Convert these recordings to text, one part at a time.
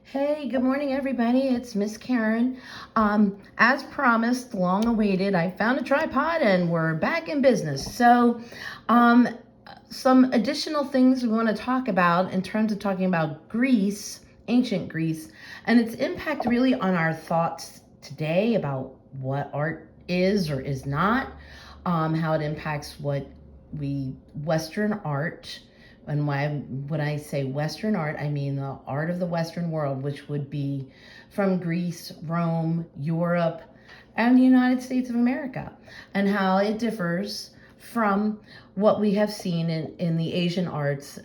Hey, good morning, everybody. It's Miss Karen. As promised, long awaited, I found a tripod and we're back in business. Um, some additional things we want to talk about in terms of talking about Greece, ancient Greece, and its impact really on our thoughts today about what art is or is not, how it impacts Western art. And when I say Western art, I mean the art of the Western world, which would be from Greece, Rome, Europe, and the United States of America, and how it differs from what we have seen in the Asian arts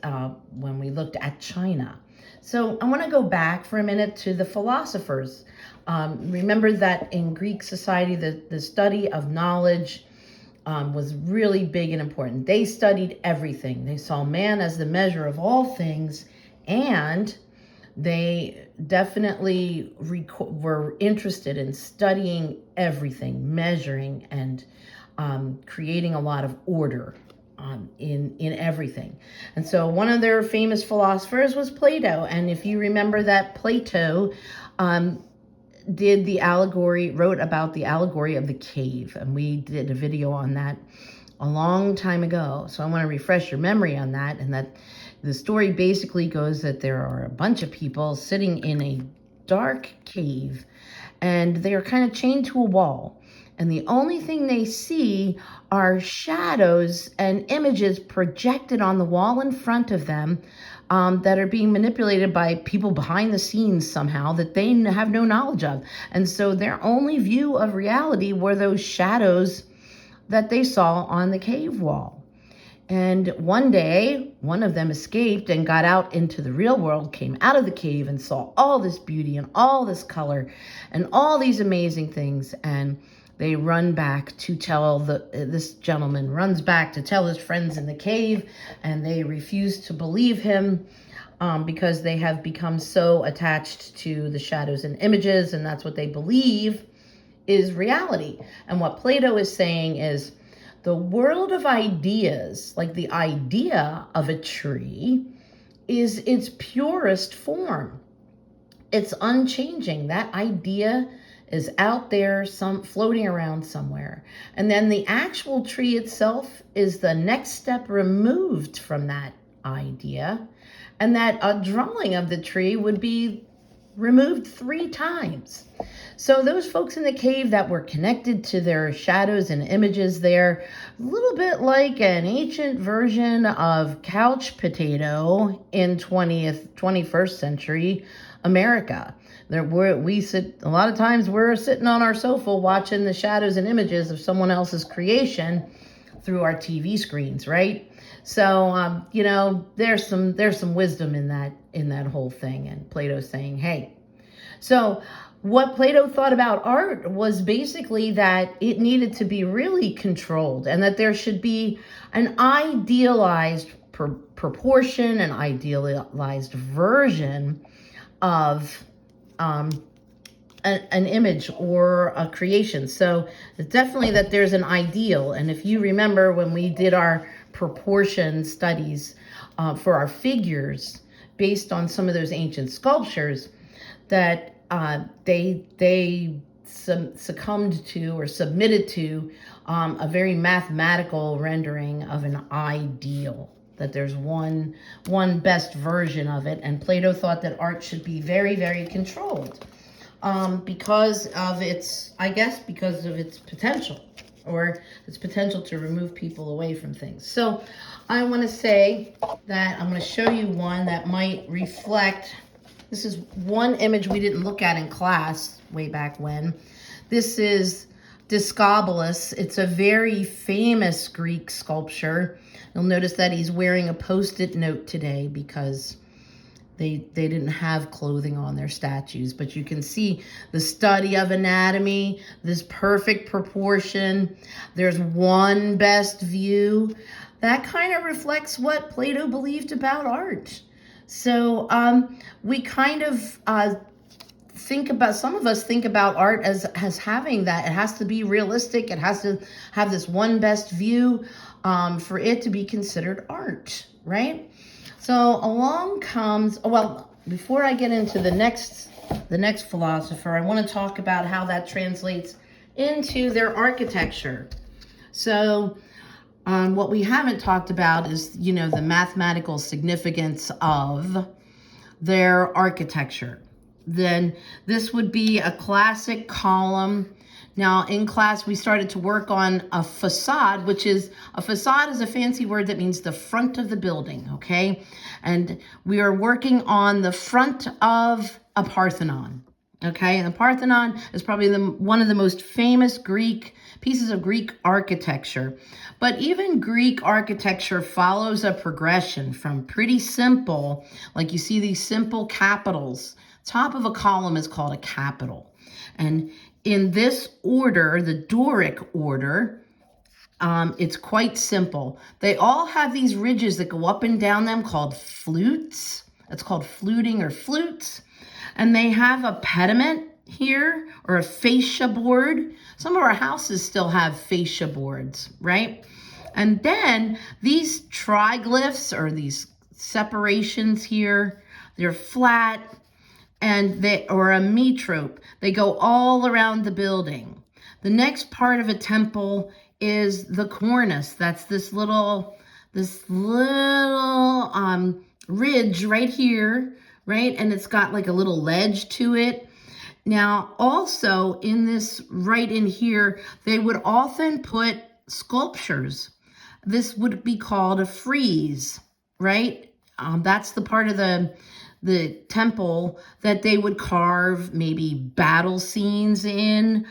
when we looked at China. So I want to go back for a minute to the philosophers. Remember that in Greek society, the study of knowledge was really big and important. They studied everything. They saw man as the measure of all things, and they definitely were interested in studying everything, measuring, and creating a lot of order in everything. And so one of their famous philosophers was Plato. And if you remember that Plato wrote about the allegory of the cave, and we did a video on that a long time ago. So I want to refresh your memory on that, and that the story basically goes that there are a bunch of people sitting in a dark cave, and they are kind of chained to a wall. And the only thing they see are shadows and images projected on the wall in front of them that are being manipulated by people behind the scenes somehow that they have no knowledge of. And so their only view of reality were those shadows that they saw on the cave wall. And one day, one of them escaped and got out into the real world, came out of the cave and saw all this beauty and all this color and all these amazing things. And they run back to tell this gentleman runs back to tell his friends in the cave, and they refuse to believe him because they have become so attached to the shadows and images, and that's what they believe is reality. And what Plato is saying is the world of ideas, like the idea of a tree, is its purest form. It's unchanging. That idea is out there, floating around somewhere. And then the actual tree itself is the next step removed from that idea. And that a drawing of the tree would be removed 3 times. So those folks in the cave that were connected to their shadows and images there, a little bit like an ancient version of couch potato in 21st century America. We sit, a lot of times we're sitting on our sofa watching the shadows and images of someone else's creation through our TV screens, right? So, there's some wisdom in that whole thing. And Plato's saying, hey, so what Plato thought about art was basically that it needed to be really controlled, and that there should be an idealized proportion, an idealized version of an image or a creation. So it's definitely that there's an ideal. And if you remember when we did our proportion studies for our figures based on some of those ancient sculptures, that they succumbed to or submitted to a very mathematical rendering of an ideal, that there's one best version of it. And Plato thought that art should be very, very controlled because of its potential, or its potential to remove people away from things. So I want to say that I'm going to show you one that might reflect. This is one image we didn't look at in class way back when. This is Discobolus. It's a very famous Greek sculpture. You'll notice that he's wearing a Post-it note today because they didn't have clothing on their statues. But you can see the study of anatomy, this perfect proportion. There's one best view. That kind of reflects what Plato believed about art. So we kind of some of us think about art as having that. It has to be realistic. It has to have this one best view for it to be considered art, right? So along comes, before I get into the next philosopher, I want to talk about how that translates into their architecture. So what we haven't talked about is, you know, the mathematical significance of their architecture. Then this would be a classic column. Now in class, we started to work on a facade, which is, a facade is a fancy word that means the front of the building, okay? And we are working on the front of a Parthenon, okay? And the Parthenon is probably one of the most famous pieces of Greek architecture. But even Greek architecture follows a progression from pretty simple, like you see these simple capitals. Top of a column is called a capital. And in this order, the Doric order, it's quite simple. They all have these ridges that go up and down them called flutes. It's called fluting or flutes. And they have a pediment here, or a fascia board. Some of our houses still have fascia boards, right? And then these triglyphs, or these separations here, they're flat, and or a metrope. They go all around the building. The next part of a temple is the cornice. That's this little ridge right here, right? And it's got like a little ledge to it. Now, also in this, right in here, they would often put sculptures. This would be called a frieze, right? That's the part of the temple that they would carve maybe battle scenes in,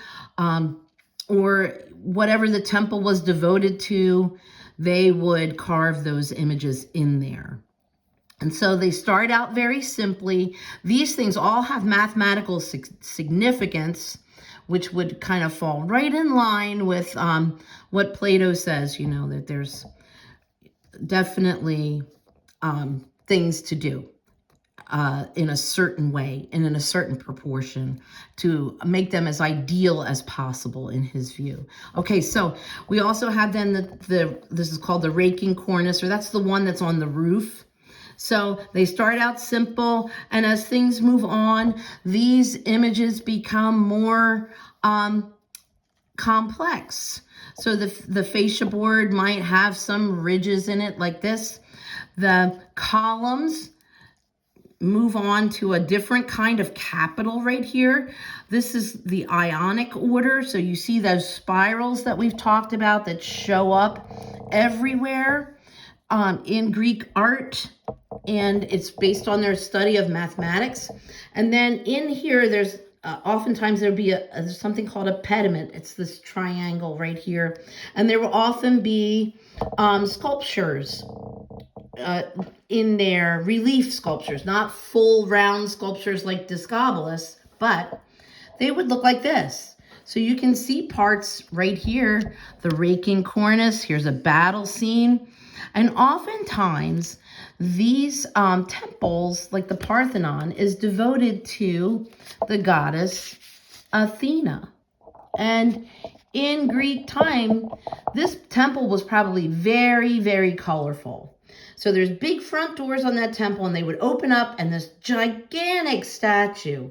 or whatever the temple was devoted to, they would carve those images in there. And so they start out very simply. These things all have mathematical significance, which would kind of fall right in line with what Plato says, you know, that there's definitely things to do in a certain way and in a certain proportion to make them as ideal as possible in his view. Okay, so we also have then this is called the raking cornice, or that's the one that's on the roof. So they start out simple, and as things move on, these images become more complex. So the fascia board might have some ridges in it like this. The columns move on to a different kind of capital right here. This is the Ionic order. So you see those spirals that we've talked about that show up everywhere in Greek art. And it's based on their study of mathematics. And then in here, there's oftentimes there'll be there's something called a pediment. It's this triangle right here. And there will often be sculptures in there, relief sculptures, not full round sculptures like Discobolus, but they would look like this. So you can see parts right here, the raking cornice, here's a battle scene. And oftentimes these temples, like the Parthenon, is devoted to the goddess Athena. And in Greek time, this temple was probably very, very colorful. So there's big front doors on that temple, and they would open up, and this gigantic statue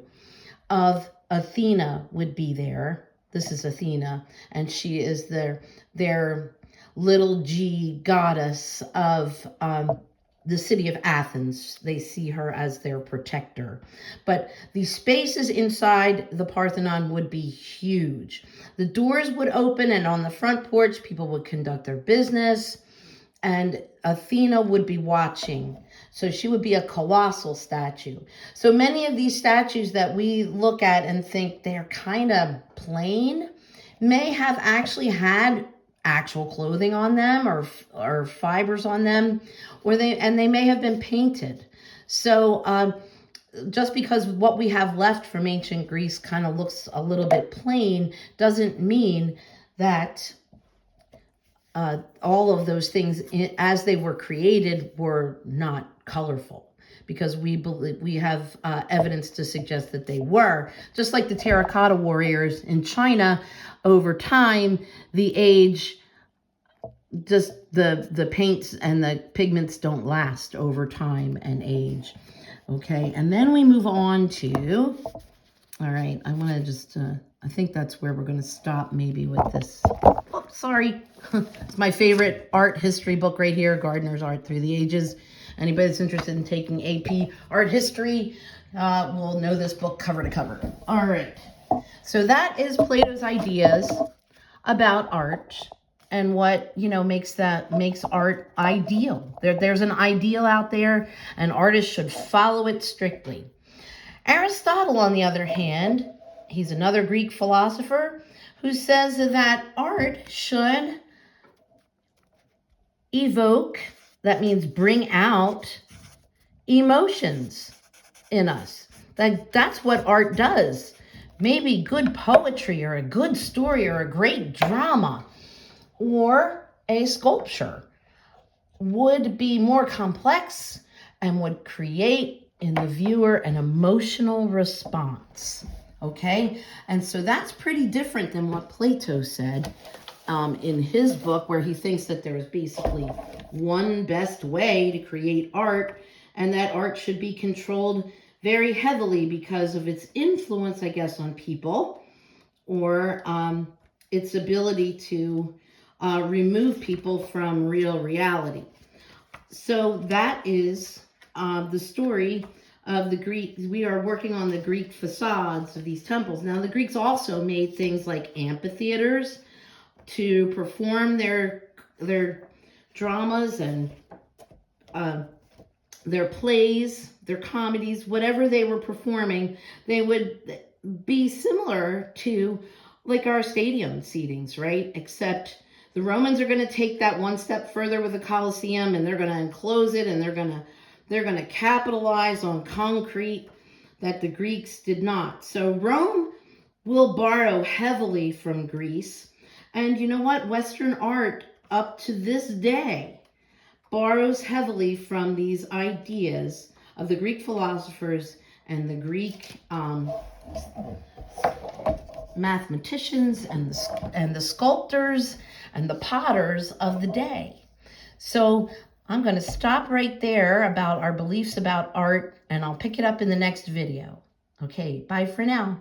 of Athena would be there. This is Athena, and she is their little g goddess of the city of Athens. They see her as their protector. But the spaces inside the Parthenon would be huge. The doors would open, and on the front porch, people would conduct their business, and Athena would be watching. So she would be a colossal statue. So many of these statues that we look at and think they're kind of plain may have actually had actual clothing on them, or fibers on them, or they may have been painted. So just because what we have left from ancient Greece kind of looks a little bit plain doesn't mean that all of those things as they were created were not colorful, because we have evidence to suggest that they were. Just like the terracotta warriors in China, over time, the age, just the paints and the pigments don't last over time and age. Okay, and then we move on to, all right, I want to just, I think that's where we're going to stop maybe with this. Oh, sorry. It's my favorite art history book right here, Gardner's Art Through the Ages. Anybody that's interested in taking AP art history will know this book cover to cover. All right. So that is Plato's ideas about art and what, you know, makes art ideal. There's an ideal out there, and artists should follow it strictly. Aristotle, on the other hand, he's another Greek philosopher who says that art should evoke, that means bring out, emotions in us. That's what art does. Maybe good poetry or a good story or a great drama or a sculpture would be more complex and would create in the viewer an emotional response. Okay? And so that's pretty different than what Plato said in his book, where he thinks that there is basically one best way to create art, and that art should be controlled very heavily because of its influence, I guess, on people, or its ability to remove people from real reality. So that is the story of the Greek. We are working on the Greek facades of these temples. Now, the Greeks also made things like amphitheaters to perform their dramas and their plays, their comedies, whatever they were performing. They would be similar to like our stadium seatings, right? Except the Romans are going to take that one step further with the Colosseum, and they're going to enclose it, and they're going to capitalize on concrete that the Greeks did not. So Rome will borrow heavily from Greece. And you know what? Western art up to this day borrows heavily from these ideas of the Greek philosophers and the Greek mathematicians and the sculptors and the potters of the day. So I'm going to stop right there about our beliefs about art, and I'll pick it up in the next video. Okay, bye for now.